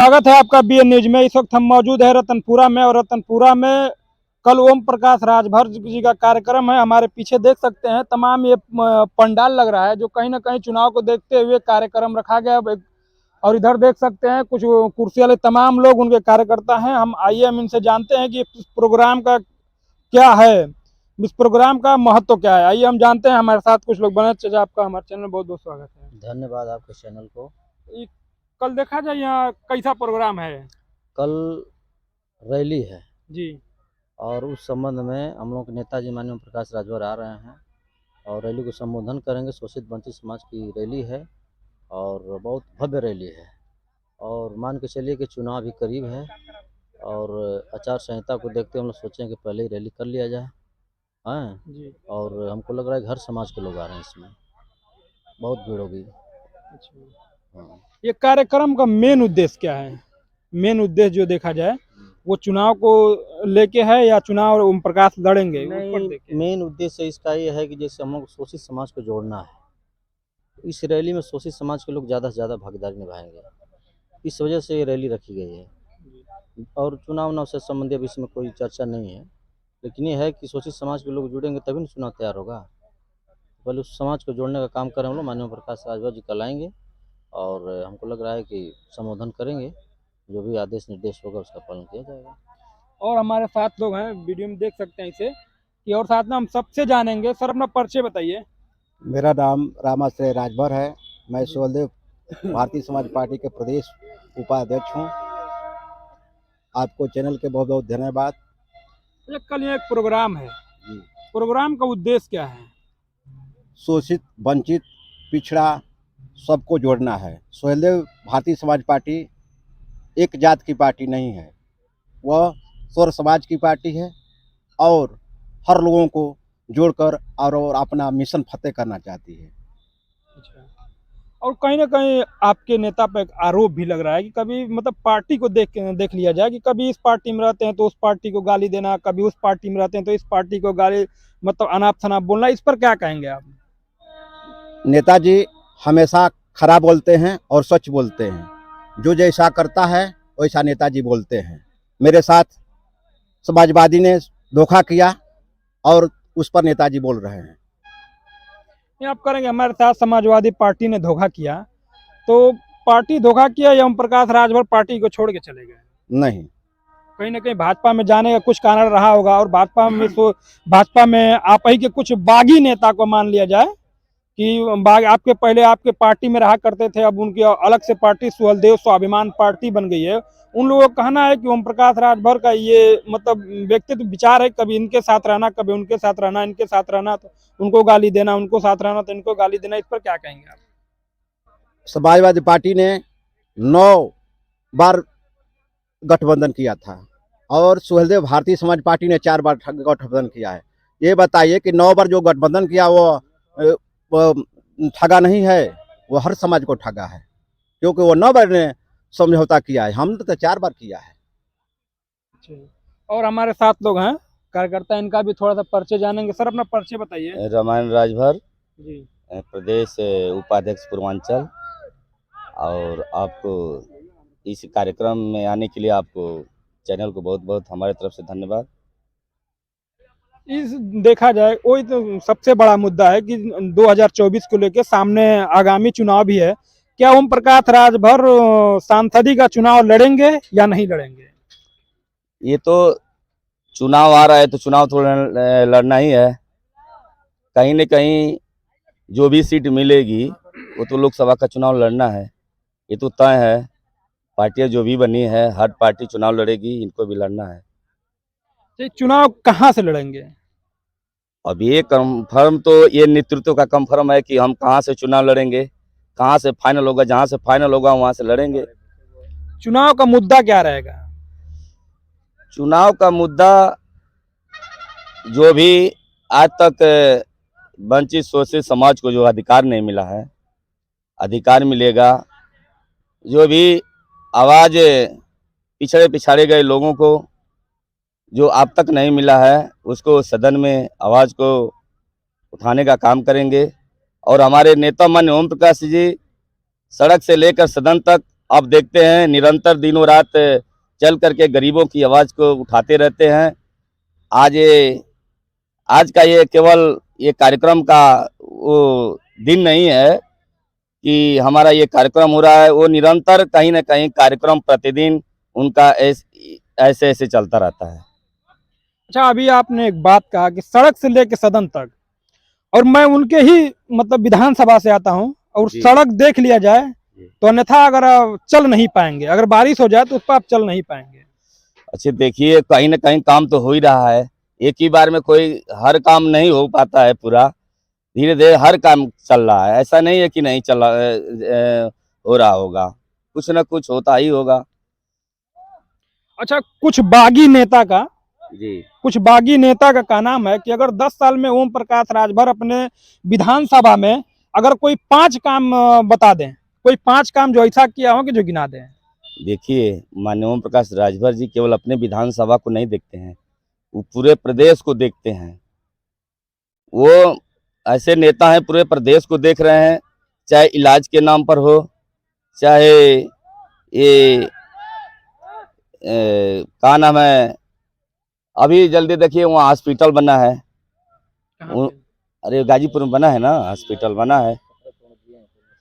स्वागत है आपका बीएन न्यूज में। इस वक्त हम मौजूद है रतनपुरा में, और रतनपुरा में कल ओम प्रकाश राजभर जी का कार्यक्रम है। हमारे पीछे देख सकते हैं तमाम ये पंडाल लग रहा है, जो कहीं ना कहीं चुनाव को देखते हुए कार्यक्रम रखा गया। और इधर देख सकते हैं कुछ कुर्सी वाले तमाम लोग उनके कार्यकर्ता हैं। हम इनसे जानते हैं कि इस प्रोग्राम का क्या है, इस प्रोग्राम का महत्व क्या है। आइए हम जानते हैं। हमारे साथ कुछ लोग बने। चाचा, आपका हमारे चैनल में बहुत बहुत स्वागत है। धन्यवाद आपके चैनल को। कल देखा जाए यहाँ कैसा प्रोग्राम है? कल रैली है जी, और उस संबंध में हम लोग के नेताजी माननीय प्रकाश राजभर आ रहे हैं और रैली को संबोधन करेंगे। शोषित वंचित समाज की रैली है और बहुत भव्य रैली है। और मान के चलिए कि चुनाव भी करीब है और आचार संहिता को देखते हम लोग सोचें कि पहले ही रैली कर लिया जाए। हाँ जी। और हमको लग रहा है हर समाज के लोग आ रहे हैं, इसमें बहुत भीड़ होगी। अच्छा, हाँ। ये कार्यक्रम का मेन उद्देश्य क्या है? मेन उद्देश्य जो देखा जाए वो चुनाव को लेके है या चुनाव ओम प्रकाश लड़ेंगे उस पर नहीं, देखे? मेन उद्देश्य इसका ये है कि जैसे हम लोग शोषित समाज को जोड़ना है। इस रैली में शोषित समाज के लोग ज़्यादा से ज़्यादा भागीदारी निभाएंगे, इस वजह से ये रैली रखी गई है। और चुनाव से संबंधित अब इसमें कोई चर्चा नहीं है, लेकिन ये है कि शोषित समाज के लोग जुड़ेंगे तभी ना चुनाव तैयार होगा। पहले उस समाज को जोड़ने का काम करें हम लोग। माननीय प्रकाश राजभर जी कल आएंगे और हमको लग रहा है कि संबोधन करेंगे, जो भी आदेश निर्देश होगा उसका पालन किया जाएगा। और हमारे साथ लोग हैं, वीडियो में देख सकते हैं इसे कि, और साथ में हम सबसे जानेंगे। सर, अपना परिचय बताइए। मेरा नाम रामाश्रय राजभर है। मैं सुहलदेव भारतीय समाज पार्टी के प्रदेश उपाध्यक्ष हूँ। आपको चैनल के बहुत बहुत धन्यवाद। कल ये एक प्रोग्राम है, प्रोग्राम का उद्देश्य क्या है? शोषित वंचित पिछड़ा सबको जोड़ना है। सुहलदेव भारतीय समाज पार्टी एक जात की पार्टी नहीं है, वह सर्व समाज की पार्टी है और हर लोगों को जोड़कर और अपना मिशन फतेह करना चाहती है। और कहीं ना कहीं आपके नेता पर एक आरोप भी लग रहा है कि कभी मतलब पार्टी को देख लिया जाए कि कभी इस पार्टी में रहते हैं तो उस पार्टी को गाली देना, कभी उस पार्टी में रहते हैं तो इस पार्टी को गाली, मतलब अनाप शनाप बोलना। इस पर क्या कहेंगे आप? नेताजी हमेशा खराब बोलते हैं और सच बोलते हैं। जो जैसा करता है वैसा नेताजी बोलते हैं। मेरे साथ समाजवादी ने धोखा किया और उस पर नेताजी बोल रहे हैं। आप करेंगे हमारे साथ समाजवादी पार्टी ने धोखा किया, तो पार्टी धोखा किया या ओम प्रकाश राजभर पार्टी को छोड़ के चले गए? नहीं, कहीं ना कहीं भाजपा में जाने का कुछ कारण रहा होगा। और भाजपा में आप ही के कुछ बागी नेता को मान लिया जाए कि आपके पहले आपके पार्टी में रहा करते थे, अब उनकी अलग से पार्टी सुहलदेव स्वाभिमान पार्टी बन गई है। उन लोगों का कहना है कि ओम प्रकाश राजभर का ये मतलब व्यक्तित्व विचार है, कभी इनके साथ रहना, कभी उनके साथ रहना, इनके साथ रहना तो उनको गाली देना, उनको साथ रहना तो इनको गाली देना। इस पर क्या कहेंगे आप? समाजवादी पार्टी ने 9 बार गठबंधन किया था और सुहलदेव भारतीय समाज पार्टी ने 4 बार गठबंधन किया है। ये बताइए कि 9 बार जो गठबंधन किया वो ठगा नहीं है, वो हर समाज को ठगा है, क्योंकि वो 9 बार ने समझौता किया है, हमने तो 4 बार किया है। और हमारे साथ लोग हैं कार्यकर्ता, इनका भी थोड़ा सा परिचय जानेंगे। सर, अपना परिचय बताइए। रामायण राजभर जी, प्रदेश उपाध्यक्ष पूर्वांचल। और आपको इस कार्यक्रम में आने के लिए आपको चैनल को बहुत बहुत हमारे तरफ से धन्यवाद। इस देखा जाए वही तो सबसे बड़ा मुद्दा है कि 2024 को लेकर सामने आगामी चुनाव भी है। क्या ओम प्रकाश राजभर सांसदी का चुनाव लड़ेंगे या नहीं लड़ेंगे? ये तो चुनाव आ रहा है तो चुनाव तो लड़ना ही है। कहीं न कहीं जो भी सीट मिलेगी वो तो लोकसभा का चुनाव लड़ना है, ये तो तय है। पार्टियां जो भी बनी है हर पार्टी चुनाव लड़ेगी, इनको भी लड़ना है। चुनाव कहाँ से लड़ेंगे? अब ये कंफर्म तो ये नेतृत्व का कंफर्म है कि हम कहाँ से चुनाव लड़ेंगे, कहाँ से फाइनल होगा, जहाँ से फाइनल होगा वहाँ से लड़ेंगे। चुनाव का मुद्दा क्या रहेगा? चुनाव का मुद्दा जो भी आज तक वंचित शोषित समाज को जो अधिकार नहीं मिला है, अधिकार मिलेगा। जो भी आवाज़ पिछड़े पिछाड़े गए लोगों को जो अब तक नहीं मिला है, उसको सदन में आवाज़ को उठाने का काम करेंगे। और हमारे नेता माननीय ओम प्रकाश जी सड़क से लेकर सदन तक अब देखते हैं निरंतर दिनों रात चल करके गरीबों की आवाज़ को उठाते रहते हैं। आज का ये केवल ये कार्यक्रम का वो दिन नहीं है कि हमारा ये कार्यक्रम हो रहा है, वो निरंतर कहीं ना कहीं कार्यक्रम प्रतिदिन उनका ऐसे ऐसे चलता रहता है। अच्छा, अभी आपने एक बात कहा कि सड़क से लेके सदन तक, और मैं उनके ही मतलब विधानसभा से आता हूँ, और जी। सड़क देख लिया जाए जी। तो अन्यथा अगर आप चल नहीं पाएंगे, अगर बारिश हो जाए तो उस पर आप चल नहीं पाएंगे। अच्छा देखिए, कहीं ना कहीं काम तो हो ही रहा है, एक ही बार में कोई हर काम नहीं हो पाता है पूरा, धीरे धीरे हर काम चल रहा है, ऐसा नहीं है कि नहीं चल हो रहा होगा, कुछ ना कुछ होता ही होगा। अच्छा, कुछ बागी नेता का जी नाम है कि अगर 10 साल में ओम प्रकाश राजभर अपने विधानसभा में अगर कोई 5 काम बता दें, कोई 5 काम जो ऐसा किया हो कि जो गिना दें। देखिए, माननीय ओम प्रकाश राजभर जी केवल अपने विधानसभा को नहीं देखते हैं, वो पूरे प्रदेश को देखते हैं। वो ऐसे नेता हैं, पूरे प्रदेश को देख रहे हैं, चाहे इलाज के नाम पर हो, चाहे ये क्या नाम है, अभी जल्दी देखिए वहाँ हॉस्पिटल बना है, अरे गाजीपुर में बना है ना, हॉस्पिटल बना है,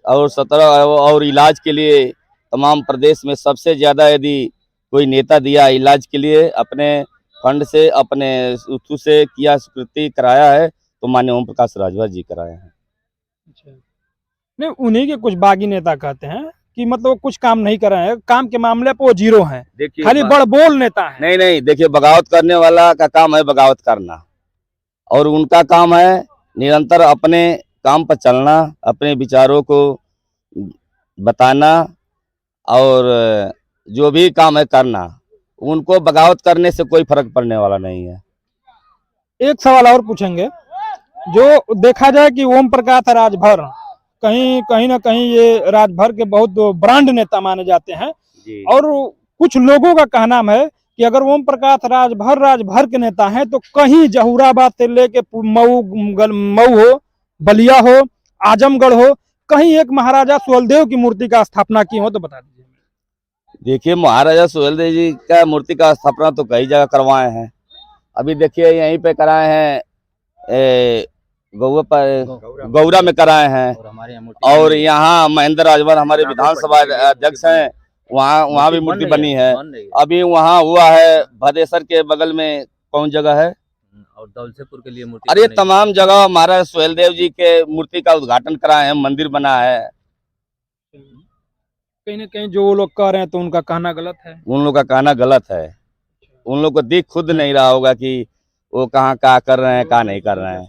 और 17 और इलाज के लिए तमाम प्रदेश में सबसे ज़्यादा यदि कोई नेता दिया इलाज के लिए अपने फंड से, अपने उथू से किया, स्वीकृति कराया है, तो माननीय ओम प्रकाश राजभर जी कराए हैं। अच्छा, नहीं, उन्हीं के कुछ बागी नेता कहते हैं कि मतलब वो कुछ काम नहीं कर रहे हैं, काम के मामले पे वो जीरो हैं, देखिए खाली बड़ बोल नेता है। नहीं नहीं, देखिए बगावत करने वाला का काम है बगावत करना, और उनका काम है निरंतर अपने काम पर चलना, अपने विचारों को बताना, और जो भी काम है करना, उनको बगावत करने से कोई फर्क पड़ने वाला नहीं है। एक सवाल और पूछेंगे, जो देखा जाए कि ओम प्रकाश राजभर कहीं ना कहीं ये राजभर के बहुत ब्रांड नेता माने जाते हैं, और कुछ लोगों का कहना है कि अगर ओम प्रकाश राजभर के नेता हैं तो कहीं जहूराबाद से लेके मऊ हो, बलिया हो, आजमगढ़ हो, कहीं एक महाराजा सुहेलदेव की मूर्ति का स्थापना की हो तो बता दीजिए। देखिए, महाराजा सुहेलदेव जी का मूर्ति का स्थापना तो कई जगह करवाए हैं, अभी देखिए यहीं पे कराए हैं, गौरा में कराए हैं, और यहाँ महेंद्र राजभर हमारे विधानसभा अध्यक्ष हैं, वहाँ भी मूर्ति बनी है। अभी वहाँ हुआ है भदेसर के बगल में, कौन जगह है, और दौलतपुर के लिए मूर्ति, अरे तमाम जगह महाराज सुहेलदेव जी के मूर्ति का उद्घाटन कराए हैं, मंदिर बना है। कहीं ना कहीं जो वो लोग कह रहे हैं तो उनका कहना गलत है, उन लोग का कहना गलत है, उन लोग को दिख खुद नहीं रहा होगा कि वो कहाँ क्या कर रहे हैं, क्या नहीं कर रहे हैं।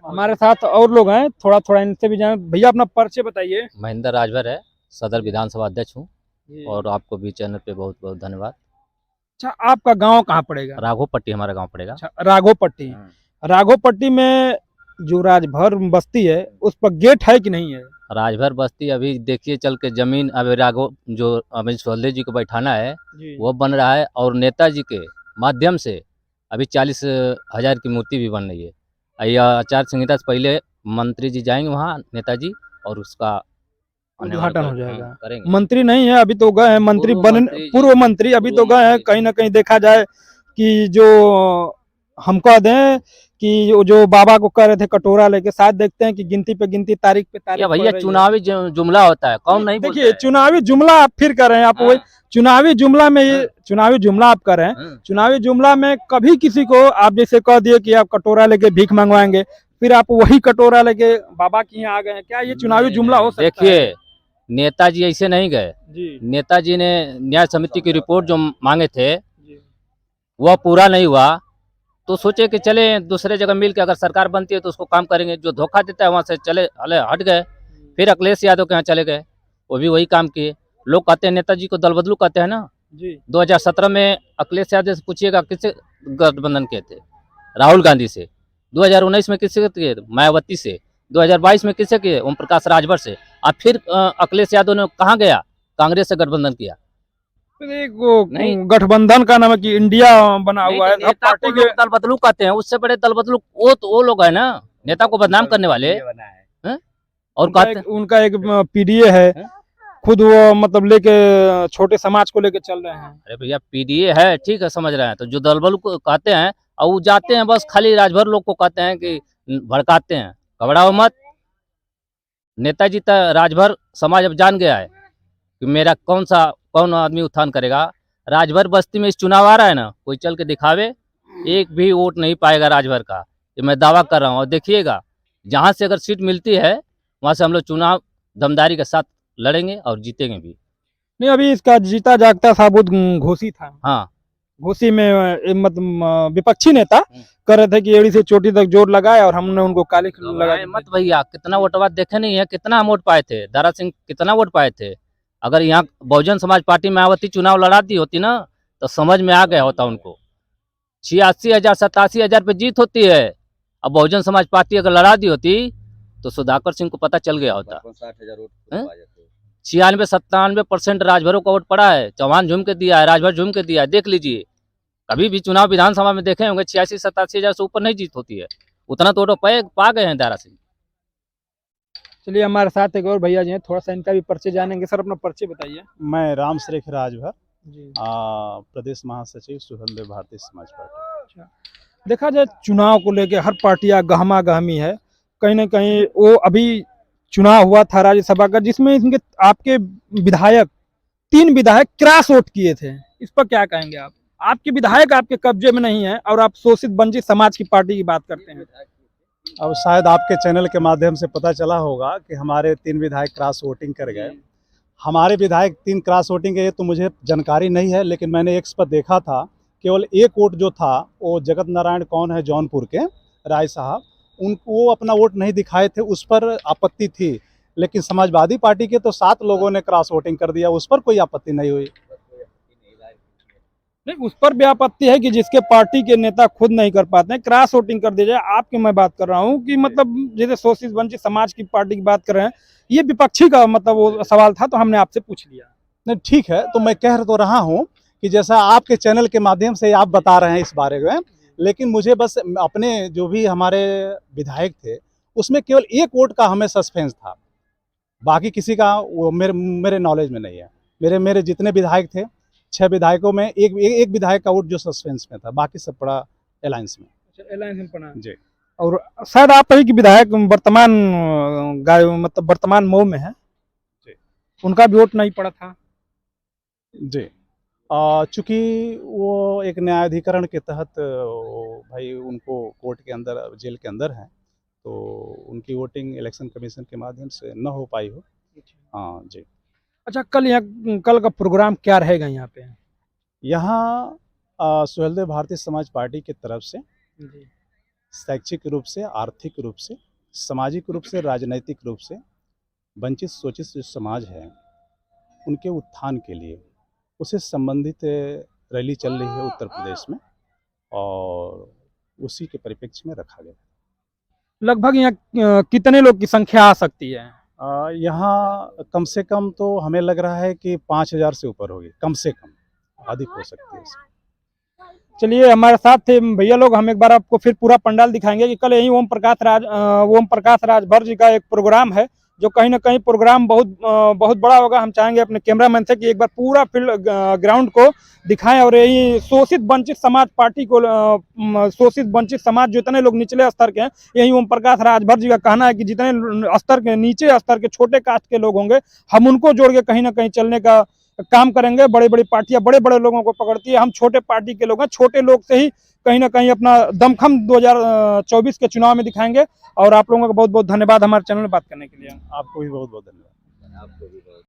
हमारे साथ और लोग हैं, थोड़ा थोड़ा इनसे भी जाने। भैया अपना परिचय बताइए। महेंद्र राजभर है, सदर विधानसभा अध्यक्ष हूँ, और आपको भी चैनल पे बहुत बहुत धन्यवाद। अच्छा, आपका गांव कहाँ पड़ेगा? राघोपट्टी हमारा गांव पड़ेगा। अच्छा, राघोपट्टी। राघोपट्टी में जो राजभर बस्ती है उस पर गेट है कि नहीं है? राजभर बस्ती अभी देखिए चल के जमीन अभी जो अभी सुहेलदेव जी को बैठाना है वो बन रहा है, और नेताजी के माध्यम से अभी 40,000 की मूर्ति भी बन रही है। यह आचार संहिता से पहले मंत्री जी जाएंगे वहाँ, नेताजी, और उसका उद्घाटन हो जाएगा। करेंगे। मंत्री नहीं है अभी तो गए हैं, मंत्री पूर्व मंत्री अभी तो गए हैं। कहीं ना कहीं देखा जाए कि जो हम कह दें कि जो बाबा को कह रहे थे कटोरा लेके, शायद देखते हैं कि गिनती पे गिनती, तारीख पे तारीख। भैया चुनावी जुमला होता है, कौन नहीं देखिए चुनावी जुमला आप फिर कर रहे हैं, आप वही चुनावी जुमला में ये चुनावी जुमला आप कर रहे हैं। चुनावी जुमला में कभी किसी को आप जैसे कह दिए कि आप कटोरा लेके भीख मंगवाएंगे, फिर आप वही कटोरा लेके बाबा के यहाँ आ गए, क्या ये चुनावी जुमला हो सकता है? देखिए, नेताजी ऐसे नहीं गए। नेताजी ने न्याय समिति की रिपोर्ट जो मांगे थे वह पूरा नहीं हुआ, तो सोचे कि चले दूसरे जगह मिल के अगर सरकार बनती है तो उसको काम करेंगे। जो धोखा देता है वहाँ से चले हट गए, फिर अखिलेश यादव के यहाँ चले गए, वो भी वही काम किए। लोग कहते हैं नेताजी को दल बदलू कहते हैं ना जी। 2017 में अखिलेश यादव से पूछिएगा किससे गठबंधन किए थे, राहुल गांधी से। 2019 में किससे किए, मायावती से। 2022 में किससे किए, ओम प्रकाश राजभर से। अब फिर अखिलेश यादव ने कहाँ गया, कांग्रेस से गठबंधन किया। गठबंधन का नाम है कि इंडिया बना हुआ है, पार्टी के दल बदलू कहते हैं, उससे बड़े दल बदलू वो लोग है ना, नेता को बदनाम करने वाले। और उनका एक पीडीए है, खुद वो मतलब लेके छोटे समाज को लेके चल रहे हैं। अरे भैया पीडीए है, ठीक है, समझ रहे हैं, तो जो दलबल को कहते हैं और वो जाते हैं बस खाली राजभर लोग को कहते हैं कि भड़काते हैं। घबराओ मत, नेताजी तो राजभर समाज अब जान गया है कि मेरा कौन आदमी उत्थान करेगा। राजभर बस्ती में इस चुनाव आ रहा है ना, कोई चल के दिखावे, एक भी वोट नहीं पाएगा राजभर का, ये मैं दावा कर रहा हूँ। और देखिएगा, जहाँ से अगर सीट मिलती है वहाँ से हम लोग चुनाव दमदारी के साथ लड़ेंगे और जीतेंगे भी। नहीं, अभी इसका जीता जागता साबुत घोषी था। हाँ, घोषी में मतलब विपक्षी नेता कर रहे थे कि एड़ी से चोटी तक जोर लगाए और हमने उनको काली लगा घबराए मत भैया, कितना वोटवा देखे नहीं है, कितना हम वोट पाए थे, दारा सिंह कितना वोट पाए थे। अगर यहाँ बहुजन समाज पार्टी मायावती चुनाव लड़ाती होती ना तो समझ में आ गया होता उनको। 86,000 87,000 पे जीत होती है। अब बहुजन समाज पार्टी अगर लड़ा दी होती तो सुधाकर सिंह को पता चल गया होता। 96-97% राजभरों का वोट पड़ा है। चौहान झूम के दिया है, राजभर झूम के दिया है, देख लीजिए। कभी भी चुनाव विधानसभा में देखे होंगे 86-87,000 से ऊपर नहीं जीत होती है। उतना तो वोट पा गए हैं दारा सिंह। चलिए, हमारे साथ एक और भैया जी हैं, थोड़ा सा इनका भी परिचय जानेंगे। सर, अपना परिचय बताइए। मैं राम सुरेख राजभर, जी। प्रदेश महासचिव सुहेलदेव भारतीय समाज पार्टी। देखा जाए चुनाव को लेके हर पार्टियां गहमा गहमी है। कहीं ना कहीं वो अभी चुनाव हुआ था राज्यसभा का, जिसमें इनके आपके विधायक 3 विधायक क्रॉस वोट किए थे। इस पर क्या कहेंगे आप? आपके विधायक आपके कब्जे में नहीं है और आप शोषित वंचित समाज की पार्टी की बात करते हैं। अब शायद आपके चैनल के माध्यम से पता चला होगा कि हमारे 3 विधायक क्रॉस वोटिंग कर गए। हमारे विधायक 3 क्रॉस वोटिंग गए तो मुझे जानकारी नहीं है, लेकिन मैंने एक्स पर देखा था केवल एक वोट जो था वो जगत नारायण कौन है जौनपुर के राय साहब, उनको वो अपना वोट नहीं दिखाए थे, उस पर आपत्ति थी। लेकिन समाजवादी पार्टी के तो 7 लोगों ने क्रॉस वोटिंग कर दिया, उस पर कोई आपत्ति नहीं हुई। नहीं, उस पर भी आपत्ति है कि जिसके पार्टी के नेता खुद नहीं कर पाते हैं, क्रॉस वोटिंग कर दिया जाए। आपकी मैं बात कर रहा हूँ कि मतलब जैसे शोषित वंचित समाज की पार्टी की बात कर रहे हैं, ये विपक्षी का मतलब वो सवाल था, तो हमने आपसे पूछ लिया। नहीं, ठीक है, तो मैं कह तो रहा हूँ कि जैसा आपके चैनल के माध्यम से आप बता रहे हैं इस बारे में, लेकिन मुझे बस अपने जो भी हमारे विधायक थे उसमें केवल एक वोट का हमें सस्पेंस था, बाकी किसी का वो मेरे नॉलेज में नहीं है। मेरे जितने विधायक थे 6 विधायकों में एक विधायक का वोट जो सस्पेंस में था, बाकी सब पड़ा अलायंस में। अलायंस में पड़ा जी। और शायद आप ही के विधायक वर्तमान मतलब वर्तमान मऊ में है, उनका भी वोट नहीं पड़ा था। जी, चूँकि वो एक न्यायाधिकरण के तहत भाई उनको कोर्ट के अंदर जेल के अंदर हैं, तो उनकी वोटिंग इलेक्शन कमीशन के माध्यम से न हो पाई हो। हाँ जी। अच्छा, कल का प्रोग्राम क्या रहेगा यहाँ पे? यहाँ सुहेलदेव भारतीय समाज पार्टी की तरफ से शैक्षिक रूप से, आर्थिक रूप से, सामाजिक रूप से, राजनैतिक रूप से वंचित शोषित जो समाज है उनके उत्थान के लिए उससे संबंधित रैली चल रही है उत्तर प्रदेश में, और उसी के परिप्रेक्ष्य में रखा गया। लगभग यहाँ कितने लोग की संख्या आ सकती है? यहाँ कम से कम तो हमें लग रहा है कि 5,000 से ऊपर होगी, कम से कम, अधिक हो सकती है। चलिए, हमारे साथ थे भैया लोग, हम एक बार आपको फिर पूरा पंडाल दिखाएंगे कि कल यही ओम प्रकाश राजभर जी का एक प्रोग्राम है, जो कहीं ना कहीं प्रोग्राम बहुत बड़ा होगा। हम चाहेंगे अपने कैमरामैन से कि एक बार पूरा फील्ड ग्राउंड को दिखाएं और यही शोषित वंचित समाज पार्टी को, शोषित वंचित समाज जितने लोग निचले स्तर के हैं, यही ओम प्रकाश राजभर जी का कहना है कि जितने स्तर के नीचे स्तर के छोटे कास्ट के लोग होंगे, हम उनको जोड़ के कहीं ना कहीं चलने का काम करेंगे। बड़ी बड़ी पार्टियां बड़े बड़े लोगों को पकड़ती है, हम छोटे पार्टी के लोग हैं, छोटे लोग से ही कहीं ना कहीं अपना दमखम 2024 के चुनाव में दिखाएंगे। और आप लोगों का बहुत बहुत धन्यवाद हमारे चैनल में बात करने के लिए। आपको भी बहुत बहुत धन्यवाद।